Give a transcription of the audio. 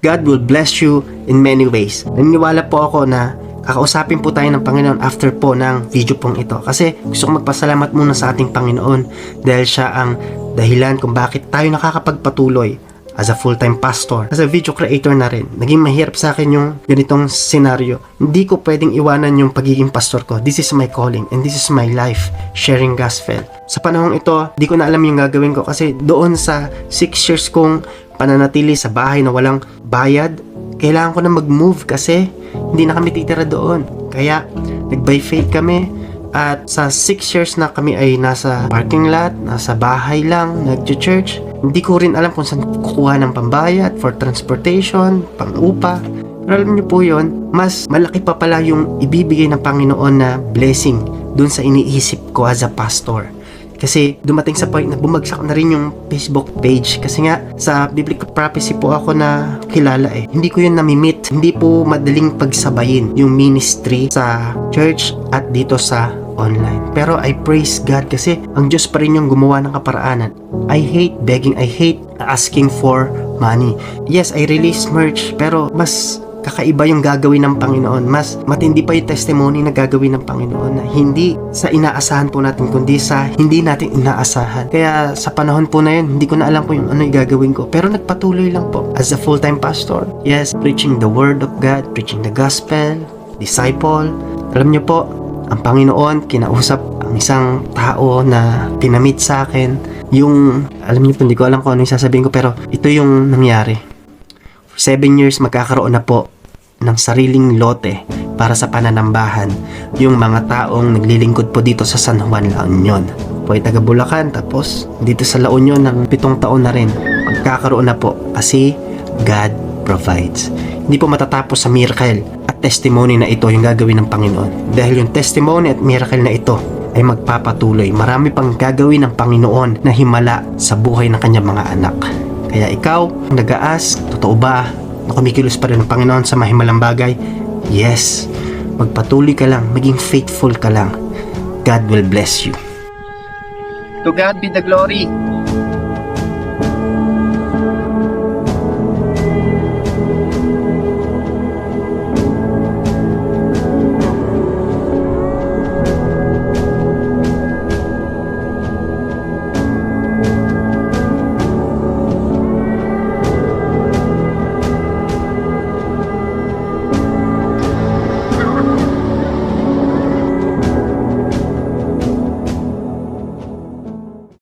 God will bless you in many ways. Naniniwala po ako na kakausapin po tayo ng Panginoon after po ng video pong ito. Kasi gusto ko magpasalamat muna sa ating Panginoon dahil siya ang dahilan kung bakit tayo nakakapagpatuloy as a full-time pastor, as a video creator na rin. Naging mahirap sa akin yung ganitong senaryo. Hindi ko pwedeng iwanan yung pagiging pastor ko. This is my calling and this is my life, sharing gospel. Sa panahong ito, di ko na alam yung gagawin ko kasi doon sa 6 years kong pananatili sa bahay na walang bayad, kailangan ko na mag-move kasi hindi na kami titira doon. Kaya nag-by faith kami at sa 6 years na kami ay nasa parking lot, nasa bahay lang, nag-church. Hindi ko rin alam kung saan kukuha ng pambayad for transportation, pang-upa. Pero alam niyo po yun, mas malaki pa pala yung ibibigay ng Panginoon na blessing dun sa iniisip ko as a pastor. Kasi dumating sa point na bumagsak na rin yung Facebook page. Kasi nga, sa biblical prophecy po ako na kilala eh. Hindi ko yun nami-meet. Hindi po madaling pagsabayin yung ministry sa church at dito sa online. Pero I praise God kasi ang Diyos pa rin yung gumawa ng kaparaanan. I hate begging. I hate asking for money. Yes, I release merch. Pero mas kakaiba yung gagawin ng Panginoon. Mas matindi pa yung testimony na gagawin ng Panginoon na hindi sa inaasahan po natin kundi sa hindi natin inaasahan. Kaya sa panahon po na yun, hindi ko na alam po yung ano yung gagawin ko. Pero nagpatuloy lang po as a full-time pastor. Yes, preaching the word of God, preaching the gospel, disciple. Alam niyo po, ang Panginoon kinausap ang isang tao na pinamit sa akin. Yung, alam niyo po, hindi ko alam kung ano yung sasabihin ko pero ito yung nangyari. For 7 years magkakaroon na po ng sariling lote para sa pananambahan yung mga taong naglilingkod po dito sa San Juan, La Union. Po ay taga Bulacan tapos dito sa La Union ng 7 taon na rin. Magkakaroon na po kasi God provides. Hindi po matatapos sa miracle at testimony na ito yung gagawin ng Panginoon. Dahil yung testimony at miracle na ito ay magpapatuloy. Marami pang gagawin ng Panginoon na himala sa buhay ng kanyang mga anak. Kaya ikaw, nag-a-ask, totoo ba na kumikilos pa rin ng Panginoon sa mahimalang bagay? Yes. Magpatuloy ka lang, maging faithful ka lang. God will bless you. To God be the glory.